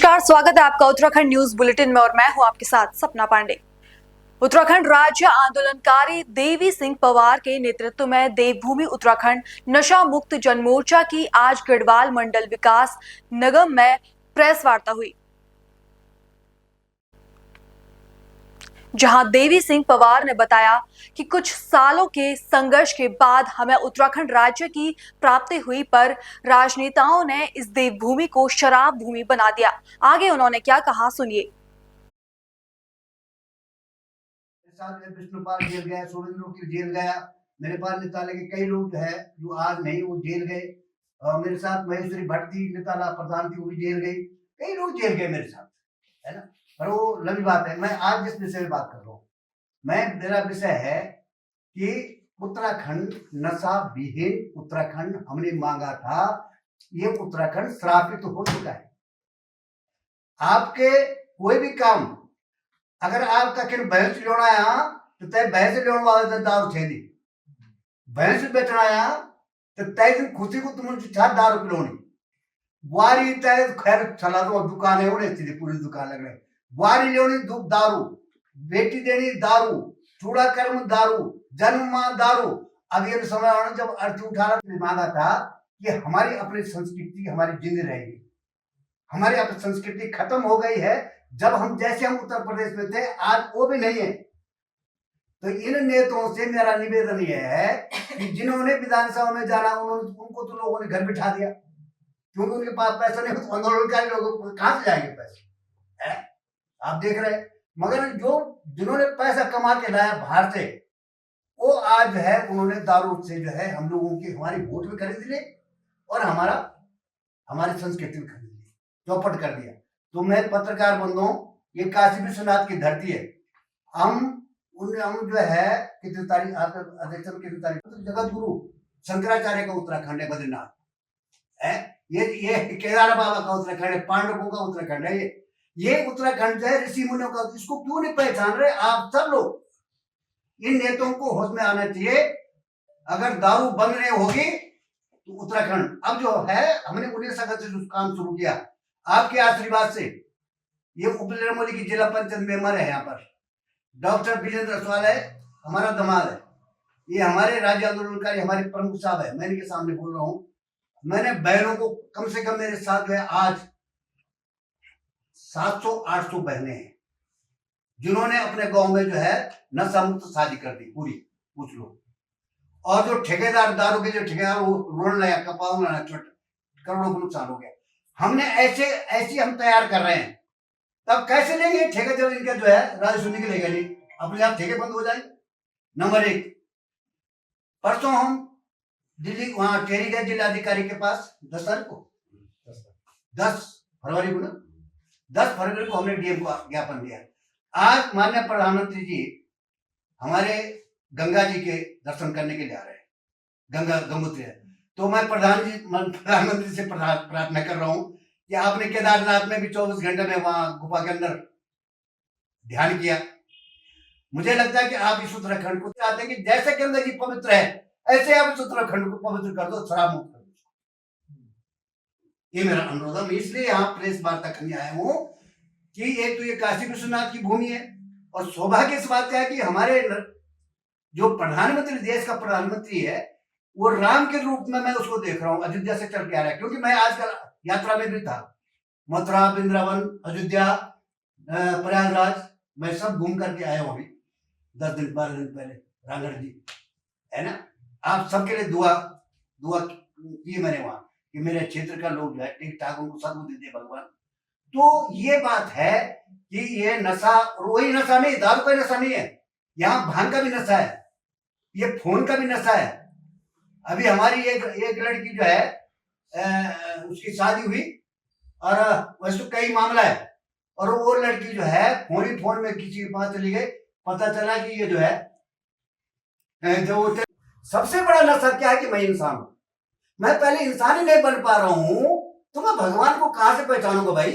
नमस्कार, स्वागत है आपका उत्तराखंड न्यूज बुलेटिन में और मैं हूं आपके साथ सपना पांडे। उत्तराखंड राज्य आंदोलनकारी देवी सिंह पवार के नेतृत्व में देवभूमि उत्तराखंड नशा मुक्त जनमोर्चा की आज गढ़वाल मंडल विकास निगम में प्रेस वार्ता हुई, जहां देवी सिंह पवार ने बताया कि कुछ सालों के संघर्ष के बाद हमें उत्तराखंड राज्य की प्राप्ति हुई, पर राजनेताओं ने इस देवभूमि को शराब भूमि बना दिया। आगे उन्होंने क्या कहा, सुनिए। विष्णुपाल जेल गया, सुरेंद्र की जेल गया, मेरे पास निताले के कई लोग है जो आज नहीं वो जेल गए। मेरे साथ महेश्वरी भट्टी निताला प्रधान थी, वो भी जेल गई। कई लोग जेल गए मेरे साथ, है ना। पर वो लंबी बात है। मैं आज जिस विषय में बात कर रहा हूँ, मेरा विषय है कि उत्तराखंड नशा विहीन उत्तराखंड हमने मांगा था। ये उत्तराखंड श्रापित हो चुका है। आपके कोई भी काम अगर आपका किन भैंस लेना आया तो तय भैंस लेने वाले दारू छेदी भैंस बेचना आया तो तय दिन खुशी को तुम दारू पिलोनी बुआरी तय खैर चला दो दुकान है उन्हें सीधी पूरी दुकान लग रही बुआरी लेनी दारू बेटी देनी दारू चूड़ा कर्म दारू जन्म दारू। अब ये समय आना जब अर्थी उठाना मांगा था कि हमारी अपनी संस्कृति हमारी जिंदगी रहेगी। हमारी अपनी संस्कृति खत्म हो गई है। जब हम जैसे हम उत्तर प्रदेश में थे आज वो भी नहीं है। तो इन नेताओं से मेरा निवेदन यह है कि जिन्होंने विधानसभा में जाना उनको तो लोगों ने घर बिठा दिया, क्योंकि उनके पास पैसा नहीं। तो आंदोलनकारी लोग कहां से जाएंगे पैसे, है? आप देख रहे हैं। मगर जो जिन्होंने पैसा कमा के लाया बाहर से, वो आज है उन्होंने दारू से जो है हम लोगों की हमारी वोट भी खरीद ली और हमारी संस्कृति भी खरीद ली, चौपट कर दिया। तो मैं पत्रकार बंधुओं, ये काशी विश्वनाथ की धरती है। हम जो है कितनी तारीख अध्यक्ष कितनी तारीख जगत गुरु शंकराचार्य का उत्तराखंड है, बद्रीनाथ है। ये केदार बाबा का उत्तराखंड है, पांडवों का उत्तराखंड है। ये उत्तराखंड जो है ऋषि मुनियों का। इसको क्यों नहीं पहचान रहे आप सब लोग? इन नेताओं को होश में आना चाहिए। अगर दारू बंद नहीं होगी तो उत्तराखंड अब जो है, हमने 19 अगस्त से काम शुरू किया आपके आशीर्वाद से। ये उपनिर्मोली की जिला पंचायत मेंबर है, यहाँ पर डॉक्टर विजेंद्र रसवाल है, हमारा दामाद है। ये हमारे राज्य आंदोलनकारी हमारे प्रमुख साहब है। मैं इनके सामने बोल रहा हूँ। मैंने बहनों को कम से कम मेरे साथ जो है आज 700-800 बहनें हैं जिन्होंने अपने गांव में जो है नशा मुक्त शादी कर दी पूरी, कुछ लोग। और जो ठेकेदार दारू के जो ठेकेदार वो रोड लाया कपाऊ ना करोड़ों को नुकसान हो गया। हमने ऐसे हम तैयार कर रहे हैं। तब कैसे लेंगे ठेके जब इनका जो है राजस्व निकलेगा नहीं, अपने आप ठेके बंद हो जाएंगे। नंबर 1, परसों हम दिल्ली वहां टेरी गए जिलाधिकारी के पास 10 तारीख को 10 फरवरी को ना 10 फरवरी को हमने डीएम को ज्ञापन दिया। आज माननीय प्रधानमंत्री जी हमारे गंगा जी के दर्शन करने के लिए आ रहे हैं, गंगोत्री है। तो मैं प्रधानमंत्री से प्रार्थना कर रहा हूं कि आपने केदारनाथ में भी 24 घंटे में वहां गुफा के अंदर ध्यान किया। मुझे लगता है कि आप इस उत्तराखंड को चाहते हैं कि जैसे गंगा जी पवित्र है ऐसे आप इस उत्तराखंड को पवित्र कर दो, शराब मुक्त कर दो। ये मेरा अनुरोध है। मैं इसलिए यहाँ प्रेस वार्ता करने आया हूँ कि एक तो ये काशी विश्वनाथ की भूमि है और सौभाग्य इस बात का है कि हमारे जो प्रधानमंत्री, देश का प्रधानमंत्री है, वो राम के रूप में मैं उसको देख रहा हूँ। अयोध्या से चल के आ रहा है, क्योंकि मैं आजकल यात्रा में भी था। मथुरा, वृंदावन, अयोध्या, प्रयागराज मैं सब घूम करके आया हूँ अभी 10 दिन 12 दिन पहले। रांगड़ जी है ना, आप सबके लिए दुआ की मैंने वहां कि मेरे क्षेत्र का लोग जो है ठीक ठाक उनको सद्बुद्धि दे भगवान। तो ये बात है कि ये नशा वही नशा नहीं, दारू का नशा नहीं है, यहाँ भांग का भी नशा है, ये फोन का भी नशा है। अभी हमारी एक लड़की जो है उसकी शादी हुई और वैसे तो कई मामला है, और वो लड़की जो है फोन में किसी के पास चली गई। पता चला कि ये जो है जो सबसे बड़ा नशा क्या है कि मैं इंसान हूं। मैं पहले इंसान ही नहीं बन पा रहा हूं तो मैं भगवान को कहां से पहचानूंगा भाई?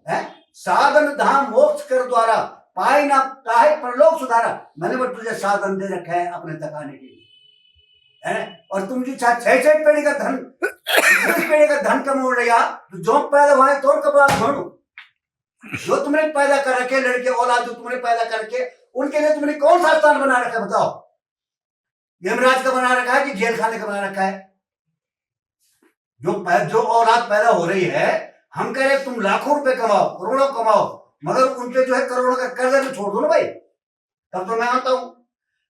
है साधन धाम मोक्ष कर द्वारा पाई ना काहे परलोक सुधारा। मैंने वो तुझे साधन दे रखा है अपने तक आने के लिए, है? और तुम जो 6 पीढ़ी का धन जिस पेड़ का धन कमाओ लिया तो जो पैदा हुआ है तो कपड़ा भरो जो तुमने पैदा कर रखे लड़के औलाद जो तुमने पैदा करके उनके लिए तुमने कौन सा स्थान बना रखा है बताओ। यमराज का बना रखा है कि जेल खाने का बना रखा है। जो औलाद पैदा हो रही है हम कह रहे तुम लाखों रुपए कमाओ करोड़ों कमाओ मगर उनपे जो है करोड़ों का कर्जा भी छोड़ दो ना भाई, तब तो मैं आता हूं।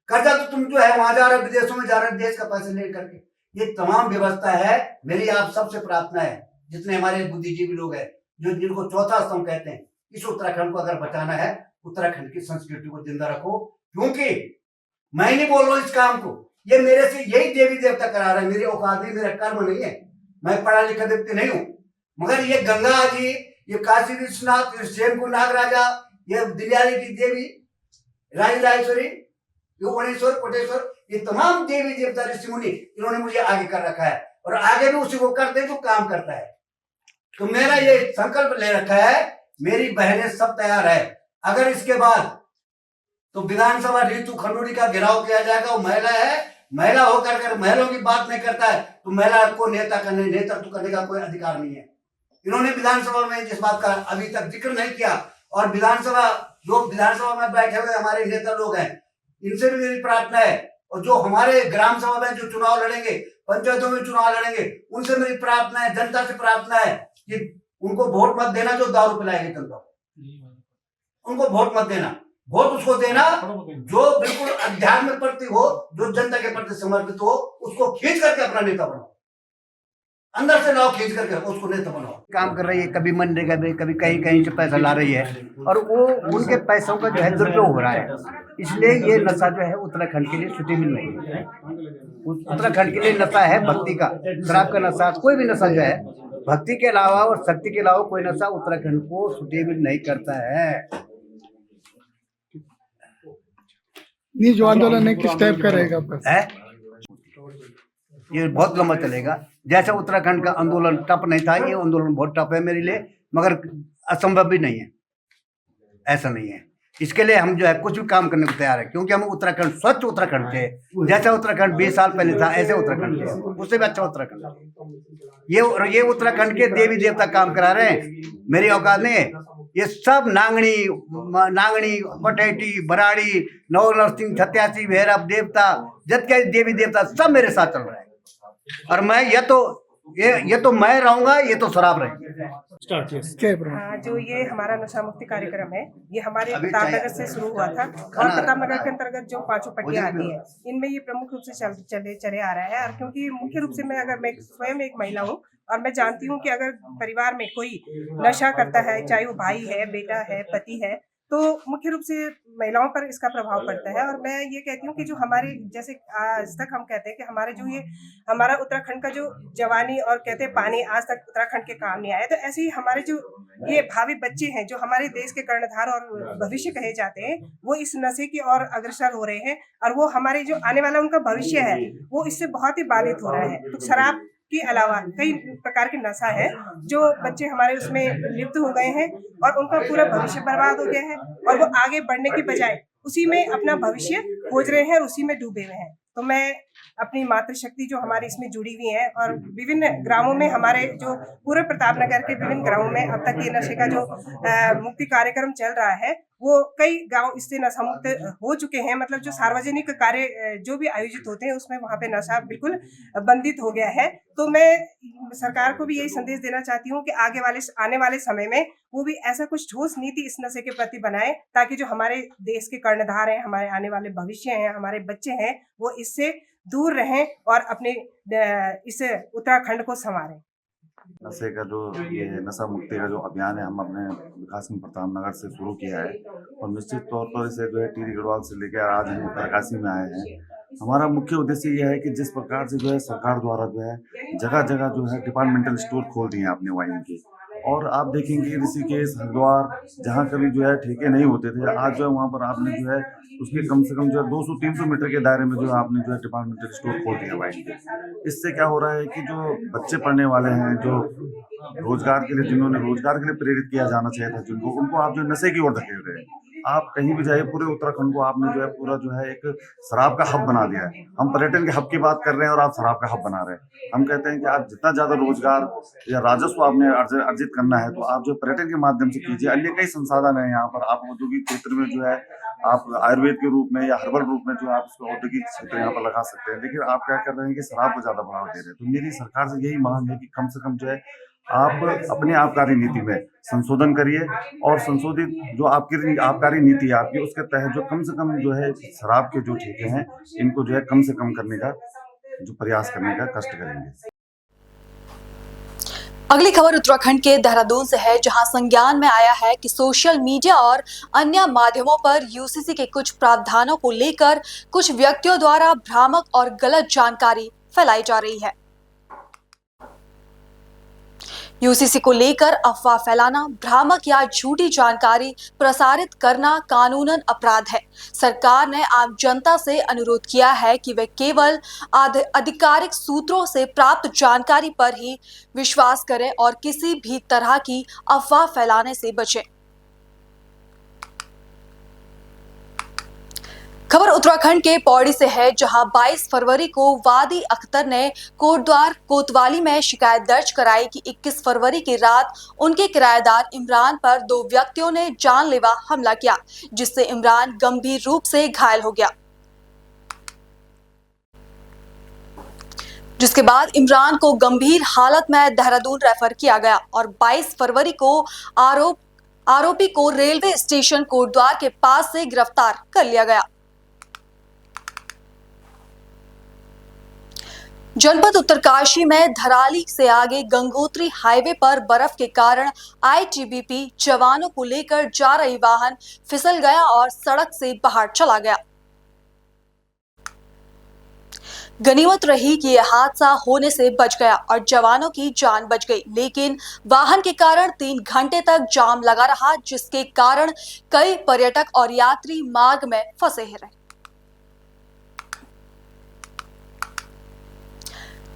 कर्जा तो तुम जो है वहां जा रहे विदेशों में जा रहे देश का पैसे ले करके, ये तमाम व्यवस्था है। मेरी आप सबसे प्रार्थना है जितने हमारे बुद्धिजीवी लोग हैं जो जिनको चौथा स्तंभ कहते हैं, इस उत्तराखंड को अगर बचाना है उत्तराखंड की संस्कृति को जिंदा रखो। क्योंकि मैं नहीं बोल रहा हूं इस काम को, ये मेरे से यही देवी देवता करा रहे हैं, मेरी औकात नहीं, मेरा कर्म नहीं है, मैं पढ़ा लिखा व्यक्ति नहीं हूं। मगर ये गंगा जी, ये काशी विश्वनाथ, शेमकु नागराजा, ये दिल्याली की देवी रानी राजेश्वरी, ये ओणेश्वर कोटेश्वर, ये तमाम देवी देवता ऋषि मुनि इन्होंने मुझे आगे कर रखा है और आगे भी उसी को करते जो काम करता है। तो मेरा ये संकल्प ले रखा है, मेरी बहनें सब तैयार है। अगर इसके बाद तो विधानसभा ऋतु खंडूरी का घेराव किया जाएगा, वो महिला है, महिला होकर कर महिलाओं की बात नहीं करता है तो महिला को नेतृत्व करने का कोई अधिकार नहीं है। इन्होंने विधानसभा में इस बात का अभी तक जिक्र नहीं किया और जो विधानसभा में बैठे हुए हमारे नेता लोग हैं इनसे भी मेरी प्रार्थना है और जो हमारे ग्राम सभा में जो चुनाव लड़ेंगे, पंचायतों में चुनाव लड़ेंगे, उनसे मेरी प्रार्थना है, जनता से प्रार्थना है कि उनको वोट मत देना जो दारू पिलाएंगे जनता को, उनको वोट मत देना। वोट उसको देना जो बिल्कुल अध्यात्म में प्रति हो, जो जनता के प्रति समर्पित हो, उसको खींच करके अपना नेता बनाओ, अंदर से लाओ खींच करके उसको नेता बनाओ। काम कर रही है, कभी मनरेगा में, कभी कहीं कहीं से पैसा ला रही है और वो उनके पैसों का जो है दुरुपयोग हो रहा है। इसलिए ये नशा जो है उत्तराखंड के लिए सुटेबल नहीं है। उत्तराखंड के लिए नशा है भक्ति का, शराब का नशा, कोई भी नशा जो है भक्ति के अलावा और शक्ति के अलावा कोई नशा उत्तराखंड को सुटेबल नहीं करता है। ये जो आंदोलन है किस टाइप का रहेगा है? ये बहुत लंबा चलेगा। जैसा उत्तराखंड का आंदोलन टफ नहीं था, ये आंदोलन बहुत टफ है मेरे लिए, मगर असंभव भी नहीं है, ऐसा नहीं है। इसके लिए हम जो है कुछ भी काम करने को तैयार है, क्योंकि हम उत्तराखंड स्वच्छ उत्तराखंड थे, जैसा उत्तराखंड 20 साल पहले था ऐसे उत्तराखंड थे, उससे भी अच्छा उत्तराखंड। ये उत्तराखंड के देवी देवता काम करा रहे हैं, मेरी औकात नहीं है। ये सब नांगणी पटेटी बराड़ी नौ नरसिंह छत्यासी भैरव देवता जत देवी देवता सब मेरे साथ चल रहे हैं और मैं ये तो मैं रहूंगा, ये तो शराब रहेगी। हाँ, जो ये हमारा नशा मुक्ति कार्यक्रम है ये हमारे प्रतापनगर से शुरू हुआ था और प्रतापनगर के अंतर्गत जो 5 पट्टियां आती है इनमें ये प्रमुख रूप से चले आ रहा है। और क्योंकि मुख्य रूप से मैं स्वयं एक महिला हूँ और मैं जानती हूँ कि अगर परिवार में कोई नशा करता है, चाहे वो भाई है, बेटा है, पति है, तो मुख्य रूप से महिलाओं पर इसका प्रभाव पड़ता है। और मैं ये कहती हूँ कि जो हमारे जैसे आज तक हम कहते हैं कि हमारे जो ये हमारा उत्तराखंड का जो जवानी और कहते हैं पानी आज तक उत्तराखंड के काम नहीं आया, तो ऐसे ही हमारे जो ये भावी बच्चे हैं जो हमारे देश के कर्णधार और भविष्य कहे जाते हैं वो इस नशे की ओर अग्रसर हो रहे हैं और वो हमारे जो आने वाला उनका भविष्य है वो इससे बहुत ही बाधित हो रहा है। तो शराब के अलावा कई प्रकार के नशा है जो बच्चे हमारे उसमें लिप्त हो गए हैं और उनका पूरा भविष्य बर्बाद हो गया है और वो आगे बढ़ने की बजाय उसी में अपना भविष्य खोज रहे हैं और उसी में डूबे हुए हैं। तो मैं अपनी मातृशक्ति जो हमारी इसमें जुड़ी हुई है और विभिन्न ग्रामों में हमारे जो पूरे प्रतापनगर के विभिन्न ग्रामों में अब तक ये नशे का जो मुक्ति कार्यक्रम चल रहा है वो कई गांव इससे नशा मुक्त हो चुके हैं। मतलब जो सार्वजनिक कार्य जो भी आयोजित होते हैं उसमें वहां पे नशा बिल्कुल बंदित हो गया है। तो मैं सरकार को भी यही संदेश देना चाहती हूँ कि आने वाले समय में वो भी ऐसा कुछ ठोस नीति इस नशे के प्रति बनाए ताकि जो हमारे देश के कर्णधार हैं, हमारे आने वाले भविष्य हैं, हमारे बच्चे हैं, वो इससे दूर रहें और अपने इस उत्तराखंड को संवारें। नशे का जो ये नशा मुक्ति का जो अभियान है हम अपने विकासखंड प्रतापनगर से शुरू किया है और निश्चित तौर पर इसे जो है टिहरी गढ़वाल से लेकर आज हम उत्तरकाशी में आए हैं। हमारा मुख्य उद्देश्य यह है कि जिस प्रकार से जो है सरकार द्वारा जो है जगह जगह जो है डिपार्टमेंटल स्टोर खोल दिए हैं अपने वाइन के, और आप देखेंगे ऋषिकेश हरिद्वार जहाँ कभी जो है ठेके नहीं होते थे, आज जो है वहाँ पर आपने जो है उसके कम से कम जो है 200-300 मीटर के दायरे में जो है आपने जो है डिपार्टमेंटल स्टोर खोल दिया वाइन के। इससे क्या हो रहा है कि जो बच्चे पढ़ने वाले हैं, जो रोजगार के लिए जिन्होंने रोजगार के लिए प्रेरित किया जाना चाहिए था जिनको, उनको आप जो नशे की ओर धकेल रहे हैं। आप कहीं भी जाइए पूरे उत्तराखंड को आपने जो है पूरा जो है एक शराब का हब बना दिया है। हम पर्यटन के हब की बात कर रहे हैं और आप शराब का हब बना रहे हैं। हम कहते हैं कि आप जितना ज्यादा रोजगार या राजस्व आपने अर्जित करना है तो आप जो पर्यटन के माध्यम से कीजिए। अन्य कई संसाधन है यहाँ पर, आप औद्योगिक क्षेत्र में जो है आप आयुर्वेद के रूप में या हर्बल रूप में जो आप इसको औद्योगिक क्षेत्र यहाँ पर लगा सकते हैं। लेकिन आप क्या कर रहे हैं कि शराब को ज्यादा बढ़ावा दे रहे हैं। तो मेरी सरकार से यही मांग है कि कम से कम जो है आप अपने आबकारी नीति में संशोधन करिए और संशोधित जो आपकी आबकारी नीति है आपकी, उसके तहत जो कम से कम जो है शराब के जो ठेके हैं इनको जो है कम से कम करने का जो प्रयास करने का कष्ट करेंगे। अगली खबर उत्तराखंड के देहरादून से है, जहां संज्ञान में आया है कि सोशल मीडिया और अन्य माध्यमों पर यूसीसी के कुछ प्रावधानों को लेकर कुछ व्यक्तियों द्वारा भ्रामक और गलत जानकारी फैलाई जा रही है। यूसीसी को लेकर अफवाह फैलाना, भ्रामक या झूठी जानकारी प्रसारित करना कानूनन अपराध है। सरकार ने आम जनता से अनुरोध किया है कि वे केवल आधिकारिक सूत्रों से प्राप्त जानकारी पर ही विश्वास करें और किसी भी तरह की अफवाह फैलाने से बचें। खबर उत्तराखंड के पौड़ी से है, जहां 22 फरवरी को वादी अख्तर ने कोटद्वार कोतवाली में शिकायत दर्ज कराई कि 21 फरवरी की रात उनके किराएदार इमरान पर 2 व्यक्तियों ने जानलेवा हमला किया, जिससे इमरान गंभीर रूप से घायल हो गया। जिसके बाद इमरान को गंभीर हालत में देहरादून रेफर किया गया और 22 फरवरी को आरोपी को रेलवे स्टेशन कोटद्वार के पास से गिरफ्तार कर लिया गया। जनपद उत्तरकाशी में धराली से आगे गंगोत्री हाईवे पर बर्फ के कारण आईटीबीपी जवानों को लेकर जा रही वाहन फिसल गया और सड़क से बाहर चला गया। गनीमत रही कि यह हादसा होने से बच गया और जवानों की जान बच गई, लेकिन वाहन के कारण 3 घंटे तक जाम लगा रहा, जिसके कारण कई पर्यटक और यात्री मार्ग में फंसे रहे।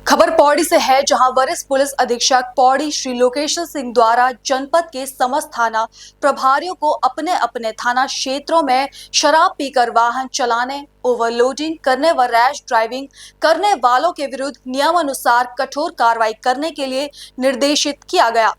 खबर पौड़ी से है, जहां वरिष्ठ पुलिस अधीक्षक पौड़ी श्री लोकेश्वर सिंह द्वारा जनपद के समस्त थाना प्रभारियों को अपने अपने थाना क्षेत्रों में शराब पीकर वाहन चलाने, ओवरलोडिंग करने व रैश ड्राइविंग करने वालों के विरुद्ध नियमानुसार कठोर कार्रवाई करने के लिए निर्देशित किया गया।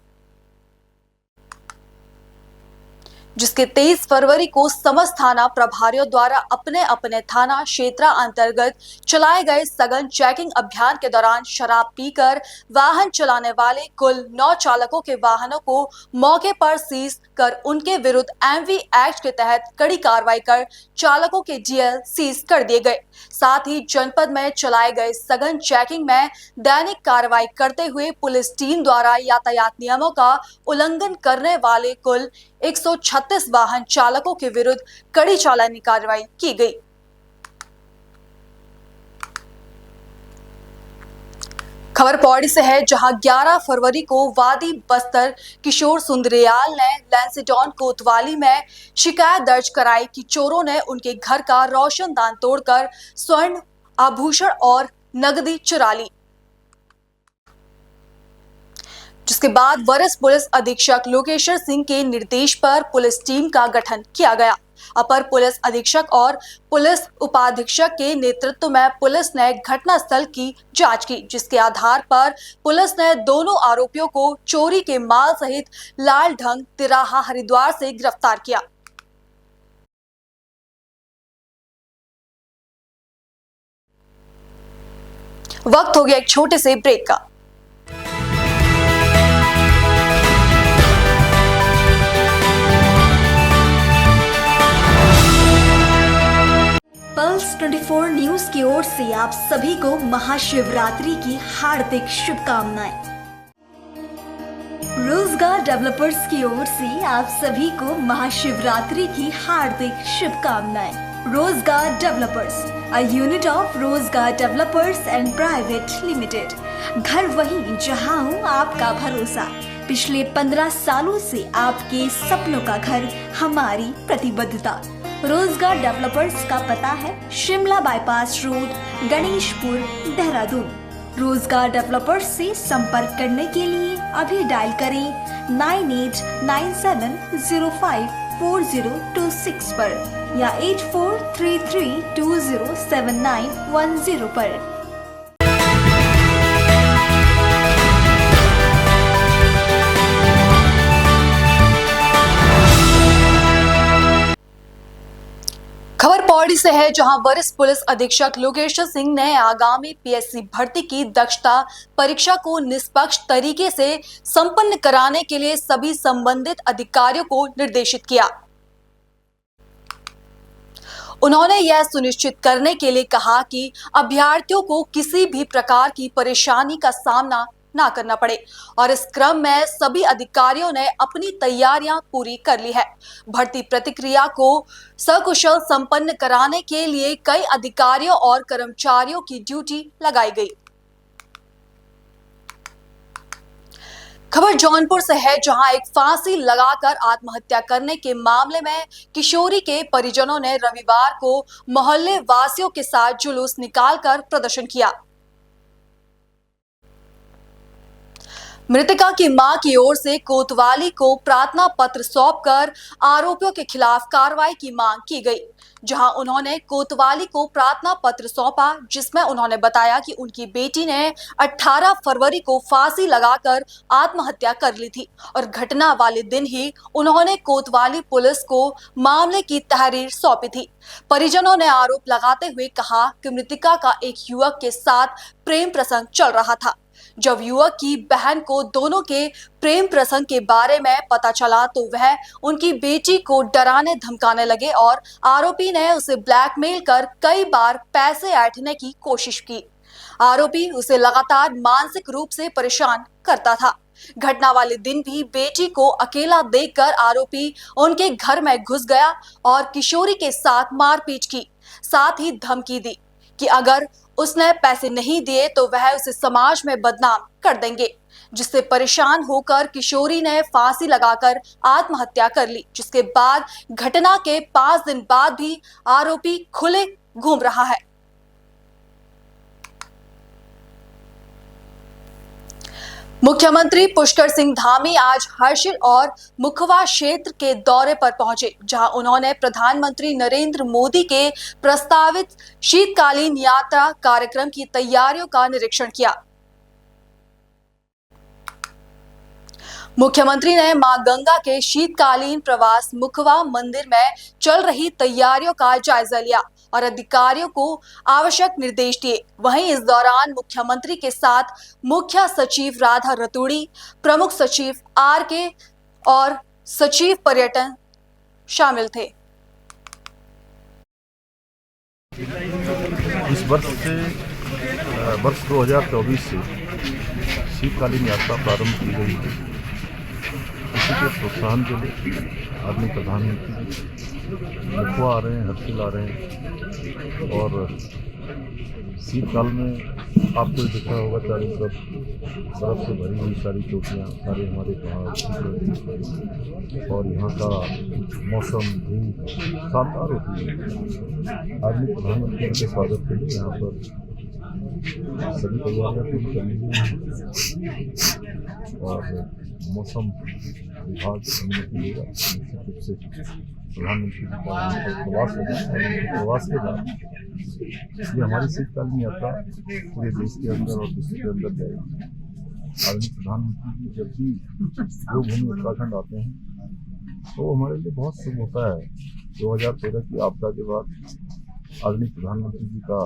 जिसके 23 फरवरी को समस्त थाना प्रभारियों द्वारा अपने अपने थाना क्षेत्र अंतर्गत चलाए गए सघन चेकिंग अभियान के दौरान शराब पीकर वाहन चलाने वाले कुल 9 चालकों के वाहनों को मौके पर सीज कर उनके विरुद्ध एमवी एक्ट के तहत कड़ी कार्रवाई कर चालकों के डीएल सीज कर दिए गए। साथ ही जनपद में चलाए गए सघन चेकिंग में दैनिक कार्रवाई करते हुए पुलिस टीम द्वारा यातायात नियमों का उल्लंघन करने वाले कुल 136 वाहन चालकों के विरुद्ध कड़ी चालानी कार्रवाई की गई। खबर पौड़ी से है, जहां 11 फरवरी को वादी बस्तर किशोर सुंदरियाल ने लैंसिडॉन कोतवाली में शिकायत दर्ज कराई कि चोरों ने उनके घर का रोशनदान तोड़कर स्वर्ण आभूषण और नकदी चुरा ली। जिसके बाद वरिष्ठ पुलिस अधीक्षक लोकेश्वर सिंह के निर्देश पर पुलिस टीम का गठन किया गया। अपर पुलिस अधीक्षक और पुलिस उपाधीक्षक के नेतृत्व में पुलिस ने घटनास्थल की जांच की, जिसके आधार पर पुलिस ने दोनों आरोपियों को चोरी के माल सहित लाल ढंग तिराहा हरिद्वार से गिरफ्तार किया। वक्त हो गया एक छोटे से ब्रेक का। पल्स 24 न्यूज की ओर से आप सभी को महाशिवरात्रि की हार्दिक शुभकामनाएं। रोजगार डेवलपर्स की ओर से आप सभी को महाशिवरात्रि की हार्दिक शुभकामनाएं। रोजगार डेवलपर्स, अ यूनिट ऑफ रोजगार डेवलपर्स एंड प्राइवेट लिमिटेड। घर वहीं जहां हो आपका भरोसा। पिछले 15 सालों से आपके सपनों का घर हमारी प्रतिबद्धता। रोजगार डेवलपर्स का पता है शिमला बाईपास रोड, गणेशपुर, देहरादून। रोजगार डेवलपर्स से संपर्क करने के लिए अभी डायल करें 989705 84324026 पर या 8433207910 पर। खबर पौड़ी से है, जहां वरिष्ठ पुलिस अधीक्षक लोकेश्वर सिंह ने आगामी पीएससी भर्ती की दक्षता परीक्षा को निष्पक्ष तरीके से संपन्न कराने के लिए सभी संबंधित अधिकारियों को निर्देशित किया। उन्होंने यह सुनिश्चित करने के लिए कहा कि अभ्यर्थियों को किसी भी प्रकार की परेशानी का सामना ना करना पड़े और इस क्रम में सभी अधिकारियों ने अपनी तैयारियां पूरी कर ली है। भर्ती प्रक्रिया को सकुशल संपन्न कराने के लिए कई अधिकारियों और कर्मचारियों की ड्यूटी लगाई गई। खबर जौनपुर से है, जहां एक फांसी लगाकर आत्महत्या करने के मामले में किशोरी के परिजनों ने रविवार को मोहल्ले वासियों के साथ जुलूस निकालकर प्रदर्शन किया। मृतका की मां की ओर से कोतवाली को प्रार्थना पत्र सौंपकर आरोपियों के खिलाफ कार्रवाई की मांग की गई, जहां उन्होंने कोतवाली को प्रार्थना पत्र सौंपा, जिसमें उन्होंने बताया कि उनकी बेटी ने 18 फरवरी को फांसी लगाकर आत्महत्या कर ली थी और घटना वाले दिन ही उन्होंने कोतवाली पुलिस को मामले की तहरीर सौंपी थी। परिजनों ने आरोप लगाते हुए कहा कि मृतका का एक युवक के साथ प्रेम प्रसंग चल रहा था। जब युवक की बहन को दोनों के प्रेम प्रसंग के बारे में पता चला तो वह उनकी बेटी को डराने धमकाने लगे और आरोपी ने उसे ब्लैकमेल कर कई बार पैसे ऐंठने की कोशिश की। आरोपी उसे लगातार मानसिक रूप से परेशान करता था। घटना वाले दिन भी बेटी को अकेला देखकर आरोपी उनके घर में घुस गया और किशोरी के साथ मारपीट की, साथ ही धमकी दी कि अगर उसने पैसे नहीं दिए तो वह उसे समाज में बदनाम कर देंगे, जिससे परेशान होकर किशोरी ने फांसी लगाकर आत्महत्या कर ली। जिसके बाद घटना के 5 दिन बाद भी आरोपी खुले घूम रहा है। मुख्यमंत्री पुष्कर सिंह धामी आज हर्षिल और मुखवा क्षेत्र के दौरे पर पहुंचे, जहां उन्होंने प्रधानमंत्री नरेंद्र मोदी के प्रस्तावित शीतकालीन यात्रा कार्यक्रम की तैयारियों का निरीक्षण किया। मुख्यमंत्री ने मां गंगा के शीतकालीन प्रवास मुखवा मंदिर में चल रही तैयारियों का जायजा लिया और अधिकारियों को आवश्यक निर्देश दिए। वहीं इस दौरान मुख्यमंत्री के साथ मुख्य सचिव राधा रतूड़ी, प्रमुख सचिव RK और सचिव पर्यटन शामिल थे। इस वर्ष 2024 से शीतकालीन यात्रा प्रारंभ की गई है। इसी के प्रोत्साहन के लिए आदरणीय प्रधानमंत्री मुखवा आ रहे हैं, हर्षिल आ रहे हैं और शीतकाल में आपको देखा होगा चारों तरफ बर्फ से भरी हुई सारी चोटियाँ, सारे हमारे पहाड़ और यहाँ का मौसम धूप शानदार होती है। आदरणीय प्रधानमंत्री के स्वागत के लिए यहाँ पर सभी तैयारियाँ पूरी कर ली गई और मौसम विभाग अनुमति देगा। निश्चित रूप से प्रधानमंत्री जी का प्रवास होगा और प्रवास के बाद ये हमारी शीतकालीन यात्रा पूरे देश के अंदर और विश्व के अंदर जाएगी। आदरणीय प्रधानमंत्री जी जब भी देवभूमि उत्तराखंड आते हैं तो हमारे लिए बहुत शुभ होता है। 2013 की आपदा के बाद आदरणीय प्रधानमंत्री जी का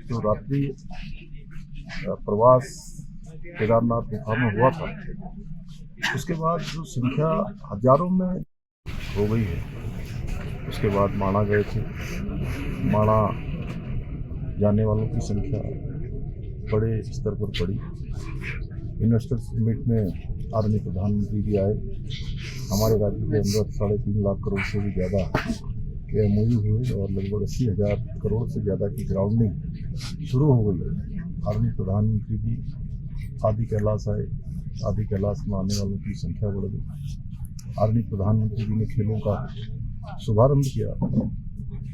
जो रात्रि प्रवास केदारनाथ गुफा में हुआ था, उसके बाद जो संख्या हजारों में हो गई है। उसके बाद माणा गए थे, माणा जाने वालों की संख्या बड़े स्तर पर बढ़ी। इन्वेस्टर्स मीट में आदरणीय प्रधानमंत्री जी आए। हमारे राज्य के अंदर 3.5 लाख करोड़ से भी ज़्यादा के MOU हुए और लगभग 80,000 करोड़ से ज़्यादा की ग्राउंडिंग शुरू हो गई। आदरणीय प्रधानमंत्री जी आदि कैलाश आए, आदि कैलाश में आने वालों की संख्या बढ़ गई। आदरणीय प्रधानमंत्री जी ने खेलों का शुभारंभ किया।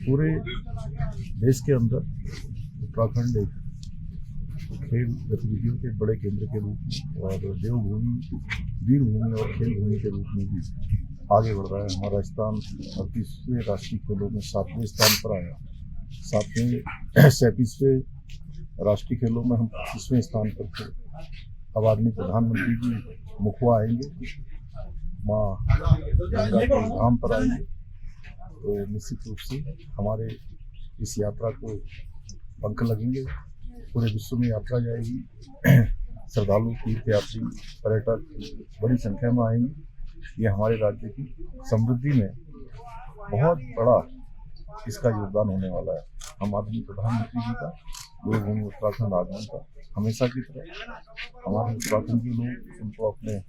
पूरे देश के अंदर उत्तराखंड एक खेल गतिविधियों के बड़े केंद्र के रूप में और देवभूमि, वीरभूमि और खेल भूमि के रूप में भी आगे बढ़ रहा है। हमारा स्थान 38वें राष्ट्रीय खेलों में 7वें स्थान पर आया। 37वें राष्ट्रीय खेलों में हम 25वें स्थान पर थे। अब आदरणीय प्रधानमंत्री जी मुखवा आएंगे, माँ गंगा के धाम पर आएंगे, तो निश्चित रूप से हमारे इस यात्रा को पंख लगेंगे। पूरे विश्व में यात्रा जाएगी। श्रद्धालु, तीर्थयात्री, पर्यटक बड़ी संख्या में आएंगे। ये हमारे राज्य की समृद्धि में बहुत बड़ा इसका योगदान होने वाला है। हम आदरणीय प्रधानमंत्री जी का देवभूमि उत्तराखंड आगमन का हमेशा की तरह हमारे उत्तराखंड के लोग उनको अपने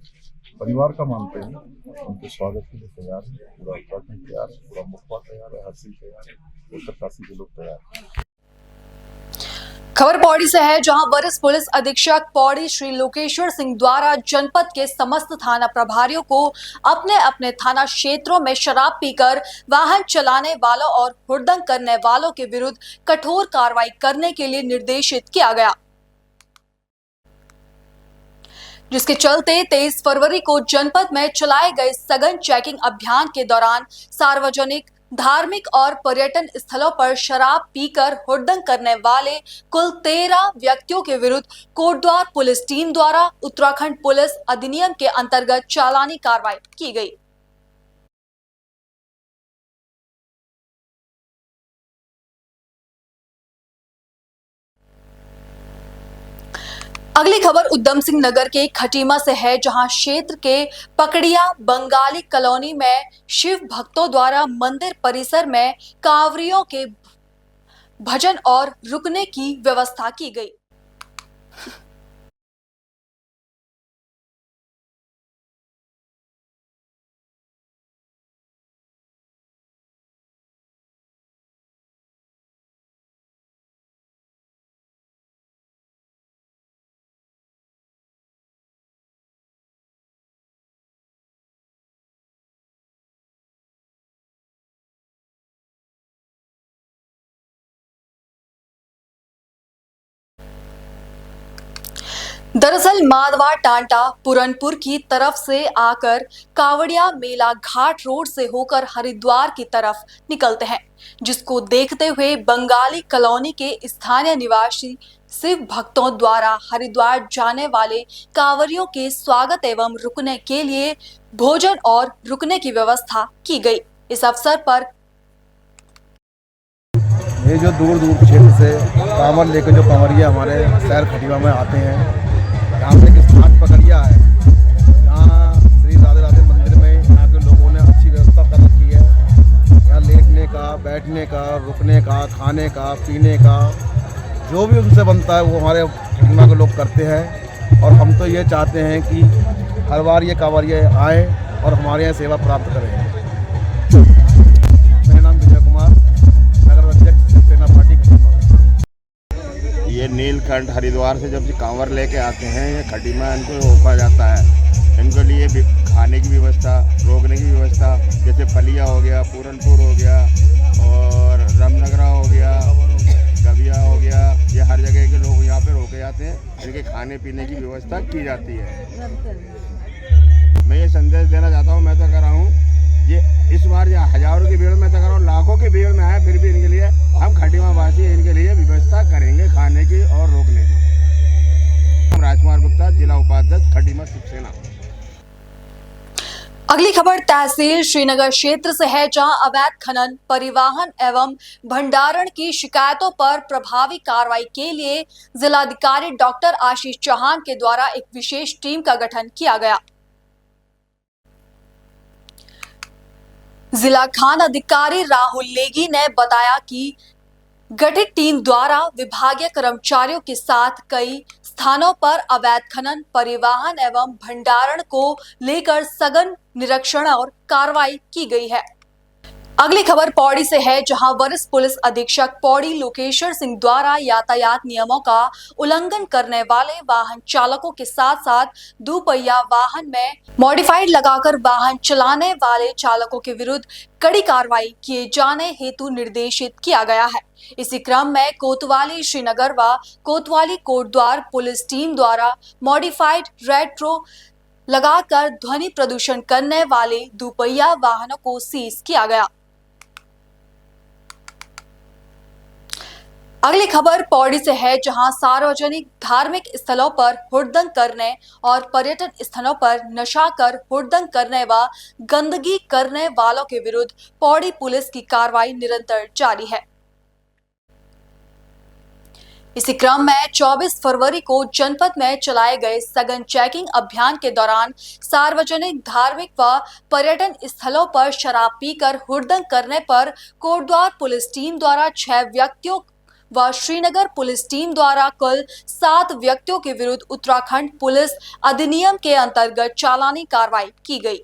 परिवार का मानते हैं। उनके स्वागत के लिए तैयार है। पूरा उत्तराखंड तैयार है, पूरा मुखवा तैयार है, हर चीज तैयार है, उत्तरकाशी के लोग तैयार हैं। खबर पौड़ी से है, जहां वरिष्ठ पुलिस अधीक्षक पौड़ी श्री लोकेश्वर सिंह द्वारा जनपद के समस्त थाना प्रभारियों को अपने अपने थाना क्षेत्रों में शराब पीकर वाहन चलाने वालों और हुड़दंग करने वालों के विरुद्ध कठोर कार्रवाई करने के लिए निर्देशित किया गया, जिसके चलते 23 फरवरी को जनपद में चलाए गए सघन चेकिंग अभियान के दौरान सार्वजनिक, धार्मिक और पर्यटन स्थलों पर शराब पीकर हुड़दंग करने वाले कुल 13 व्यक्तियों के विरुद्ध कोटद्वार पुलिस टीम द्वारा उत्तराखंड पुलिस अधिनियम के अंतर्गत चालानी कार्रवाई की गई। अगली खबर उधम सिंह नगर के खटीमा से है, जहां क्षेत्र के पकड़िया बंगाली कॉलोनी में शिव भक्तों द्वारा मंदिर परिसर में कांवरियों के भजन और रुकने की व्यवस्था की गई। दरअसल माधवा टांटा पुरनपुर की तरफ से आकर कावड़िया मेला घाट रोड से होकर हरिद्वार की तरफ निकलते हैं, जिसको देखते हुए बंगाली कॉलोनी के स्थानीय निवासी शिव भक्तों द्वारा हरिद्वार जाने वाले कांवरियों के स्वागत एवं रुकने के लिए भोजन और रुकने की व्यवस्था की गई। इस अवसर पर ये जो दूर दूर क्षेत्र से कांवर लेकर जो कांवरिया हमारे शहर खटीमा में आते हैं, यहाँ पे एक स्थान पकड़िया है, यहाँ श्री राधे राधे मंदिर में यहाँ के लोगों ने अच्छी व्यवस्था कर रखी है। यहाँ लेटने का, बैठने का, रुकने का, खाने का, पीने का जो भी उनसे बनता है वो हमारे खटीमा के लोग करते हैं। और हम तो ये चाहते हैं कि हर बार ये कांवरिया आए और हमारे यहाँ सेवा प्राप्त करें। मेरा नाम विजय कुमार, नगर अध्यक्ष शिवसेना पार्टी खटीमा। ये नीलकंठ हरिद्वार से जब कांवर लेके आते हैं, ये खटीमा इनको रोका जाता है। इनके लिए खाने की व्यवस्था, रोकने की व्यवस्था, जैसे फलिया हो गया, पूरनपुर हो गया और रामनगरा हो गया, गविया हो गया, ये हर जगह के लोग यहाँ पे रोके जाते हैं। इनके खाने पीने की व्यवस्था की जाती है। मैं ये संदेश देना चाहता हूँ, मैं तो कर रहा हूँ ये इस बार या हजारों की भीड़ में तो कर रहा हूँ, लाखों की भीड़ में आया, फिर भी इनके लिए हम खटीमा वासी इनके लिए व्यवस्था करेंगे खाने की और रोकने की। राजकुमार गुप्ता, जिला उपाध्यक्ष खटीमा शिवसेना। अगली खबर तहसील श्रीनगर क्षेत्र से है, जहां अवैध खनन, परिवहन एवं भंडारण की शिकायतों पर प्रभावी कार्रवाई के लिए जिलाधिकारी डॉक्टर आशीष चौहान के द्वारा एक विशेष टीम का गठन किया गया। जिला खान अधिकारी राहुल लेगी ने बताया कि गठित टीम द्वारा विभागीय कर्मचारियों के साथ कई स्थानों पर अवैध खनन, परिवहन एवं भंडारण को लेकर सघन निरीक्षण और कार्रवाई की गई है। अगली खबर पौड़ी से है, जहां वरिष्ठ पुलिस अधीक्षक पौड़ी लोकेश्वर सिंह द्वारा यातायात नियमों का उल्लंघन करने वाले वाहन चालकों के साथ साथ दुपहिया वाहन में मॉडिफाइड लगाकर वाहन चलाने वाले चालकों के विरुद्ध कड़ी कार्रवाई किए जाने हेतु निर्देशित किया गया है। इसी क्रम में कोतवाली श्रीनगर व कोतवाली कोटद्वार पुलिस टीम द्वारा मॉडिफाइड रेट्रो लगाकर ध्वनि प्रदूषण करने वाले दुपहिया वाहनों को सीज किया गया। अगली खबर पौड़ी से है, जहां सार्वजनिक धार्मिक स्थलों पर हुड़दंग करने और पर्यटन स्थलों पर नशा कर हुड़दंग करने व गंदगी करने वालों के विरुद्ध पौड़ी पुलिस की कार्रवाई निरंतर जारी है। इसी क्रम में 24 फरवरी को जनपद में चलाए गए सघन चेकिंग अभियान के दौरान सार्वजनिक धार्मिक व पर्यटन स्थलों पर शराब पीकर हुड़दंग करने पर कोटद्वार पुलिस टीम द्वारा 6 व्यक्तियों व श्रीनगर पुलिस टीम द्वारा कुल 7 व्यक्तियों के विरुद्ध उत्तराखंड पुलिस अधिनियम के अंतर्गत चालानी कार्रवाई की गई।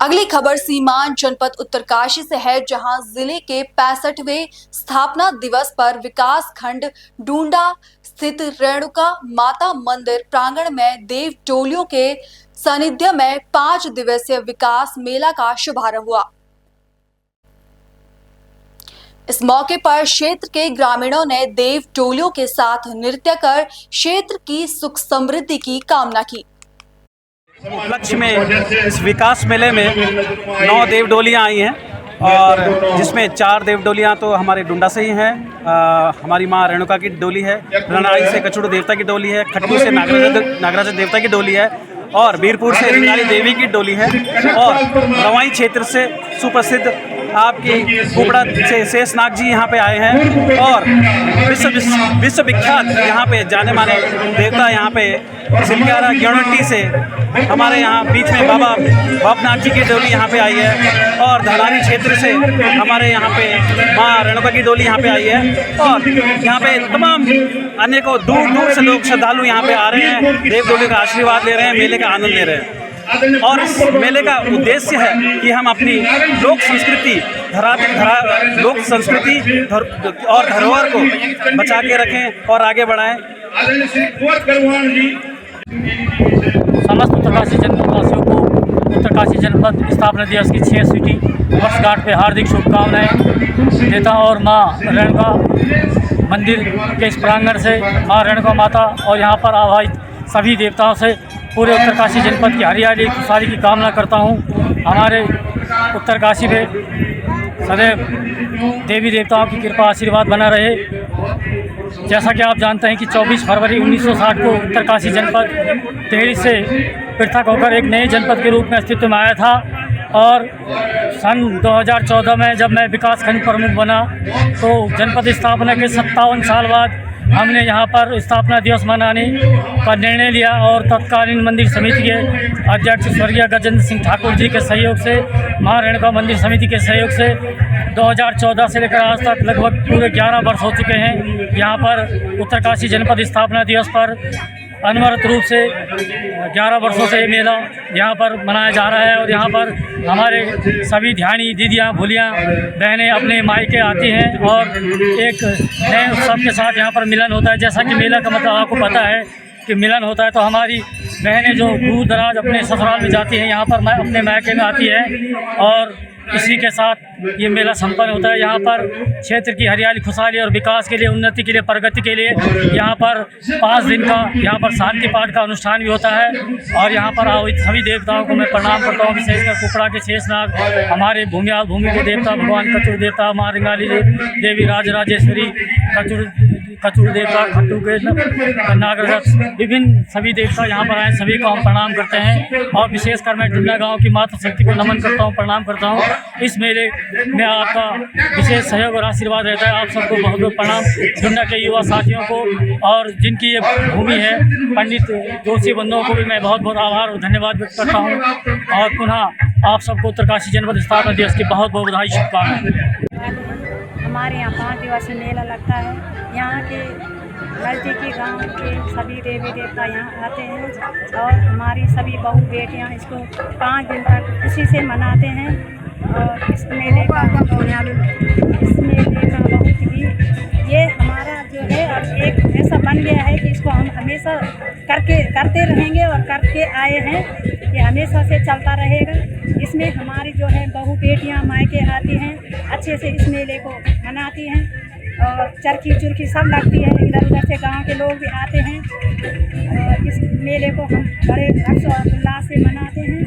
अगली खबर सीमांत जनपद उत्तरकाशी से है, जहां जिले के 65वें स्थापना दिवस पर विकास खंड डूंडा स्थित रेणुका माता मंदिर प्रांगण में देव टोलियों के सानिध्य में 5 दिवसीय विकास मेला का शुभारंभ हुआ। इस मौके पर क्षेत्र के ग्रामीणों ने देव टोलियों के साथ नृत्य कर क्षेत्र की सुख समृद्धि की कामना की। उपलक्ष्य में इस विकास मेले में 9 देव डोलियाँ आई हैं और जिसमें 4 देव डोलियाँ तो हमारे डुंडा से ही हैं। हमारी माँ रेणुका की डोली है, रनाई से कचुड़ देवता की डोली है, खट्टू से नागराज देवता की डोली है और बीरपुर से रिंगाली देवी की डोली है और रवाई क्षेत्र से सुप्रसिद्ध आपकी कुपड़ा से शेषनाग जी यहाँ पे आए हैं और विश्व विख्यात यहाँ पे जाने माने देवता यहाँ पे सिलगारा ग्योनट्टी से हमारे यहाँ बीच में बाबा बापनाथ जी की डोली यहाँ पे आई है और धनारी क्षेत्र से हमारे यहाँ पे माँ रेणुका की डोली यहाँ पे आई है और यहाँ पे तमाम अनेकों दूर दूर से लोग श्रद्धालु यहाँ पे आ रहे हैं, देव डोली का आशीर्वाद ले रहे हैं, मेले का आनंद ले रहे हैं। और इस मेले का उद्देश्य है कि हम अपनी लोक संस्कृति लोक संस्कृति और धरोहर को बचा के रखें और आगे बढ़ाएं। समस्त उत्तरकाशी जनपद वासियों को उत्तरकाशी जनपद स्थापना दिवस की 6वीं वर्षगांठ पे हार्दिक शुभकामनाएं देता हूँ और माँ रेणुका मंदिर के इस प्रांगण से माँ रेणुका माता और यहाँ पर आवाहित सभी देवताओं से पूरे उत्तरकाशी जनपद की हरियाली खुशहाली की कामना करता हूँ। हमारे उत्तरकाशी में सदैव देवी देवताओं की कृपा आशीर्वाद बना रहे। जैसा कि आप जानते हैं कि 24 फरवरी 1960 को उत्तरकाशी जनपद टिहरी से पृथक होकर एक नए जनपद के रूप में अस्तित्व में आया था और सन 2014 में जब मैं विकास खंड प्रमुख बना तो जनपद स्थापना के 57 साल बाद हमने यहाँ पर स्थापना दिवस मनाने का निर्णय लिया और तत्कालीन मंदिर समिति के अध्यक्ष स्वर्गीय गजेंद्र सिंह ठाकुर जी के सहयोग से माँ रेणुका मंदिर समिति के सहयोग से 2014 से लेकर आज तक लगभग पूरे 11 वर्ष हो चुके हैं। यहाँ पर उत्तरकाशी जनपद स्थापना दिवस पर अनवरत रूप से 11 वर्षों से ये मेला यहाँ पर मनाया जा रहा है और यहाँ पर हमारे सभी ध्यानी दीदियाँ भूलियाँ बहनें अपने मायके आती हैं और एक नए उत्सव के साथ यहाँ पर मिलन होता है। जैसा कि मेला का मतलब आपको पता है कि मिलन होता है, तो हमारी बहनें जो दूर दराज अपने ससुराल में जाती हैं यहाँ पर अपने मायके में आती है और इसी के साथ ये मेला संपन्न होता है। यहाँ पर क्षेत्र की हरियाली खुशहाली और विकास के लिए, उन्नति के लिए, प्रगति के लिए यहाँ पर 5 दिन का यहाँ पर शांति पाठ का अनुष्ठान भी होता है और यहाँ पर आयोजित सभी देवताओं को मैं प्रणाम करता हूँ। विशेषकर कुपड़ा के शेषनाग, हमारे भूमि के देवता भगवान कचुड़ देवता, माँ रिंगाली देवी, राजराजेश्वरी, कचुड़ देवता, खट्टू के नागराज, विभिन्न सभी देवता यहाँ पर आए, सभी को हम प्रणाम करते हैं और विशेषकर मैं डुंडा गाँव की मातृ शक्ति को नमन करता हूँ, प्रणाम करता हूँ। इस मेले में आपका विशेष सहयोग और आशीर्वाद रहता है। आप सबको बहुत बहुत प्रणाम। डुंडा के युवा साथियों को और जिनकी ये भूमि है, पंडित जोशी बंधुओं को भी मैं बहुत बहुत आभार और धन्यवाद व्यक्त करता हूँ और पुनः आप सबको उत्तरकाशी जनपद स्थापना दिवस की बहुत बहुत बधाई, शुभकामनाएं। हमारे यहाँ 5 दिवसीय मेला लगता है। यहाँ के नज़दीकी गांव के सभी देवी देवता यहाँ आते हैं और हमारी सभी बहू बेटियाँ इसको 5 दिन तक खुशी से मनाते हैं और इस मेले का बहुत ही ये हमारा जो है अब एक ऐसा बन गया है कि इसको हम हमेशा करते रहेंगे और करके आए हैं। ये हमेशा से चलता रहेगा। इसमें हमारी जो है बहू बेटियाँ मायके आती हैं, अच्छे से इस मेले को मनाती हैं और चरखी चुरखी सब लगती है। इधर उधर से गांव के लोग भी आते हैं और इस मेले को हम बड़े हर्ष और उल्लास से मनाते हैं।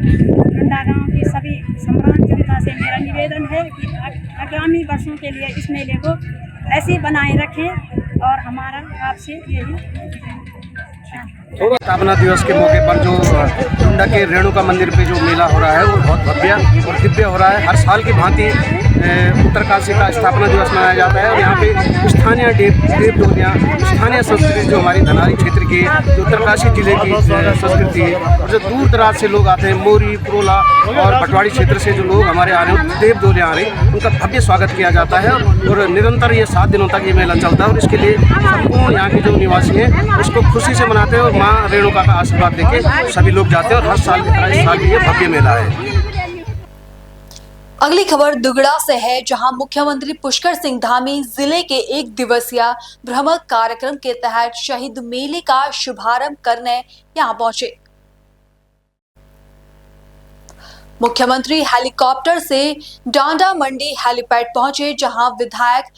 डुंडा गांव की सभी सम्रांत जनता से मेरा निवेदन है कि आगामी वर्षों के लिए इस मेले को ऐसे ही बनाए रखें और हमारा आपसे यही स्थापना दिवस के मौके पर जो डुंडा के रेणुका मंदिर पे जो मेला हो रहा है वो बहुत भव्य और दिव्य हो रहा है। हर साल की भांति उत्तरकाशी का स्थापना दिवस मनाया जाता है और यहाँ पे स्थानीय देव डोलियाँ, स्थानीय संस्कृति जो हमारी धनारी क्षेत्र की, जो उत्तरकाशी जिले की संस्कृति है और जो दूर दराज से लोग आते हैं, मोरी, पुरोला और पटवाड़ी क्षेत्र से जो लोग हमारे आ रहे हैं, देव डोलियाँ आ रही हैं, उनका भव्य स्वागत किया जाता है और निरंतर ये 7 दिनों तक ये मेला चलता है और इसके लिए संपूर्ण यहाँ के जो निवासी हैं उसको खुशी से मनाते हैं और माँ रेणुका का आशीर्वाद देके सभी लोग जाते हैं और हर साल की तरह इस साल भी ये भव्य मेला है। अगली खबर दुगड़ा से है, जहां मुख्यमंत्री पुष्कर सिंह धामी जिले के 1 दिवसीय भ्रमण कार्यक्रम के तहत शहीद मेले का शुभारंभ करने यहां पहुंचे। मुख्यमंत्री हेलीकॉप्टर से डांडा मंडी हेलीपैड पहुंचे, जहां विधायक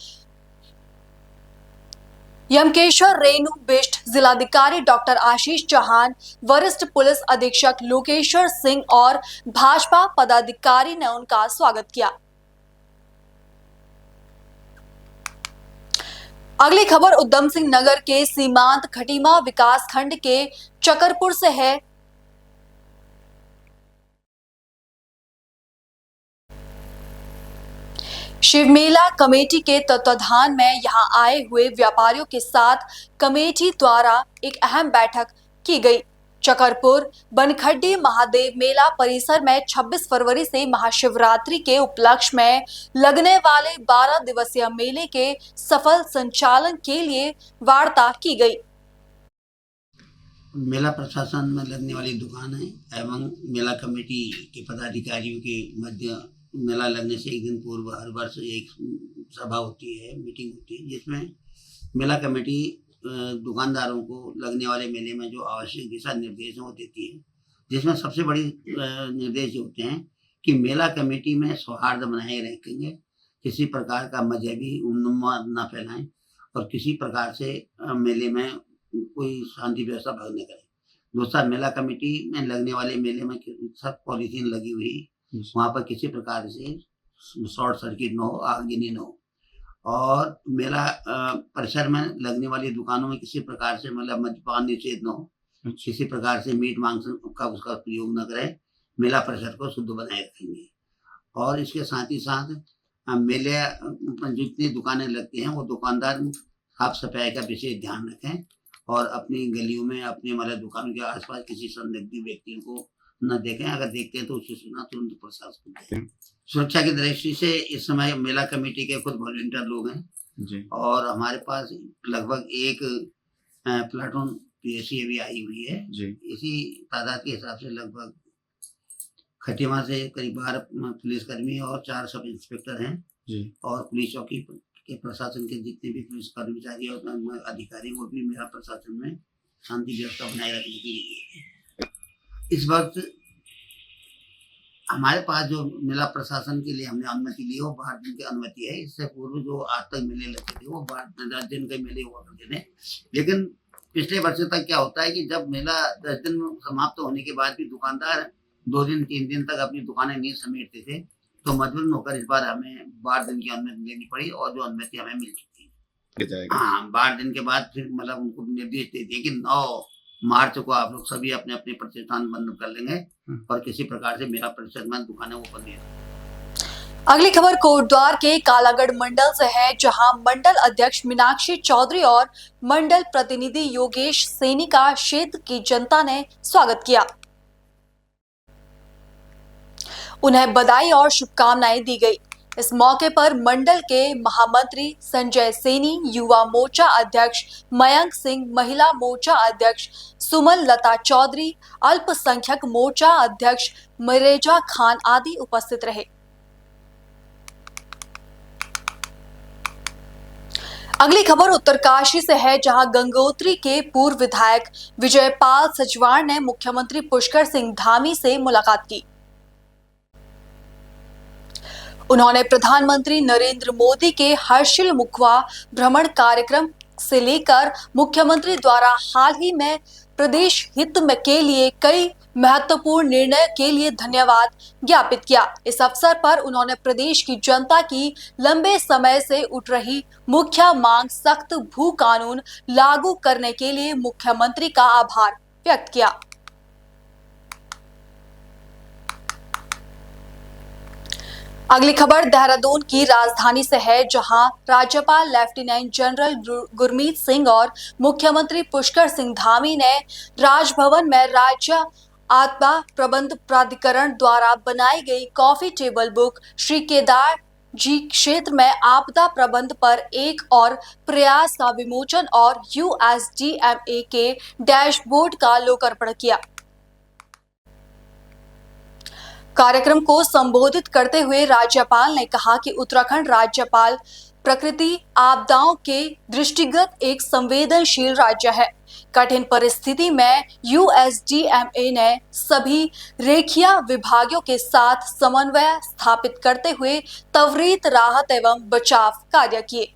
यमकेश्वर रेणु बिष्ट, जिलाधिकारी डॉक्टर आशीष चौहान, वरिष्ठ पुलिस अधीक्षक लोकेश्वर सिंह और भाजपा पदाधिकारी ने उनका स्वागत किया। अगली खबर उधम सिंह नगर के सीमांत खटीमा विकास खंड के चकरपुर से है। शिव मेला कमेटी के तत्वाधान में यहां आए हुए व्यापारियों के साथ कमेटी द्वारा एक अहम बैठक की गई। चकरपुर बनखड्डी महादेव मेला परिसर में 26 फरवरी से महाशिवरात्रि के उपलक्ष्य में लगने वाले 12 दिवसीय मेले के सफल संचालन के लिए वार्ता की गई। मेला प्रशासन में लगने वाली दुकानें एवं मेला कमेटी के पदाधिकारियों के मध्य मेला लगने से 1 दिन पूर्व हर वर्ष एक सभा होती है, मीटिंग होती है, जिसमें मेला कमेटी दुकानदारों को लगने वाले मेले में जो आवश्यक दिशा निर्देश हैं वो देती है। जिसमें सबसे बड़ी निर्देश होते हैं कि मेला कमेटी में सौहार्द बनाए रखेंगे, किसी प्रकार का मजहबी उन्माद न फैलाएं और किसी प्रकार से मेले में कोई शांति व्यवस्था भंग न करें। दूसरा, मेला कमेटी में लगने वाले मेले में सब पॉलीथीन लगी हुई, वहाँ पर किसी प्रकार से शॉर्ट सर्किट न हो, आगजनी न हो और मेला परिसर में लगने वाली दुकानों में किसी प्रकार से मतलब मद्यपान निषेध न हो, किसी प्रकार से मीट मांस का उसका प्रयोग न करें, मेला परिसर को शुद्ध बनाए रखेंगे। और इसके साथ ही साथ मेले जितनी दुकानें लगती हैं वो दुकानदार साफ सफाई का विशेष ध्यान रखें और अपनी गलियों में अपने मतलब दुकानों के आसपास किसी संदिग्ध व्यक्तियों को न देखें। अगर देखते हैं तो उसकी सूचना तुरंत प्रशासन को दें। सुरक्षा की दृष्टि से इस समय मेला कमेटी के खुद वॉलंटियर लोग हैं जी। और हमारे पास लगभग एक प्लाटून पीएससी भी आई हुई है जी। इसी तादाद के हिसाब से लगभग खटीमा से करीब 12 पुलिसकर्मी और 4 सब इंस्पेक्टर हैं जी। और पुलिस चौकी के प्रशासन के जितने भी पुलिस कर्मचारी और अधिकारी वो भी मेरा प्रशासन में शांति व्यवस्था बनाए रखने के लिए। इस वक्त हमारे पास जो मेला प्रशासन के लिए हमने अनुमति ली वो 12 दिन की अनुमति है। इससे पूर्व जो आज तक मेले लगते थे वो 10 दिन के मेले हुआ करते थे। लेकिन पिछले वर्षों तक क्या होता है कि जब मेला 10 दिन समाप्त होने के बाद भी दुकानदार 2 दिन 3 दिन तक अपनी दुकानें नहीं समेटते थे, तो मजबूरन होकर इस बार हमें 12 दिन की अनुमति लेनी पड़ी और जो अनुमति हमें मिल चुकी है। हाँ, 12 दिन के बाद फिर मतलब उनको निर्देश दे दिए कि 9 मार्च को आप लोग सभी अपने अपने प्रतिष्ठान बंद कर लेंगे और किसी प्रकार से मेरा परिसर में दुकानें ओपन नहीं। अगली खबर कोटद्वार के कालागढ़ मंडल से है, जहां मंडल अध्यक्ष मीनाक्षी चौधरी और मंडल प्रतिनिधि योगेश सैनी का क्षेत्र की जनता ने स्वागत किया। उन्हें बधाई और शुभकामनाएं दी गई। इस मौके पर मंडल के महामंत्री संजय सैनी, युवा मोर्चा अध्यक्ष मयंक सिंह, महिला मोर्चा अध्यक्ष सुमन लता चौधरी, अल्पसंख्यक मोर्चा अध्यक्ष मरेजा खान आदि उपस्थित रहे। अगली खबर उत्तरकाशी से है, जहां गंगोत्री के पूर्व विधायक विजयपाल सचवाण ने मुख्यमंत्री पुष्कर सिंह धामी से मुलाकात की। उन्होंने प्रधानमंत्री नरेंद्र मोदी के हर्षिल मुखवा भ्रमण कार्यक्रम से लेकर मुख्यमंत्री द्वारा हाल ही में प्रदेश हित में के लिए कई महत्वपूर्ण निर्णय के लिए धन्यवाद ज्ञापित किया। इस अवसर पर उन्होंने प्रदेश की जनता की लंबे समय से उठ रही मुख्य मांग सख्त भू कानून लागू करने के लिए मुख्यमंत्री का आभार व्यक्त किया। अगली खबर देहरादून की राजधानी से है, जहां राज्यपाल लेफ्टिनेंट जनरल गुरमीत सिंह और मुख्यमंत्री पुष्कर सिंह धामी ने राजभवन में राज्य आपदा प्रबंध प्राधिकरण द्वारा बनाई गई coffee table book Shri Kedar ji क्षेत्र में आपदा प्रबंध पर एक और प्रयास का विमोचन और USDMA के डैशबोर्ड का लोकार्पण किया। कार्यक्रम को संबोधित करते हुए राज्यपाल ने कहा कि उत्तराखंड राज्यपाल प्रकृति आपदाओं के दृष्टिगत एक संवेदनशील राज्य है। कठिन परिस्थिति में USDMA ने सभी रेखीय विभागों के साथ समन्वय स्थापित करते हुए त्वरित राहत एवं बचाव कार्य किए।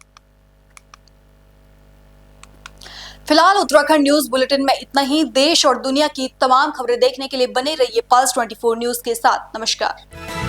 फिलहाल उत्तराखंड न्यूज बुलेटिन में इतना ही। देश और दुनिया की तमाम खबरें देखने के लिए बने रहिए पल्स 24 न्यूज के साथ। नमस्कार।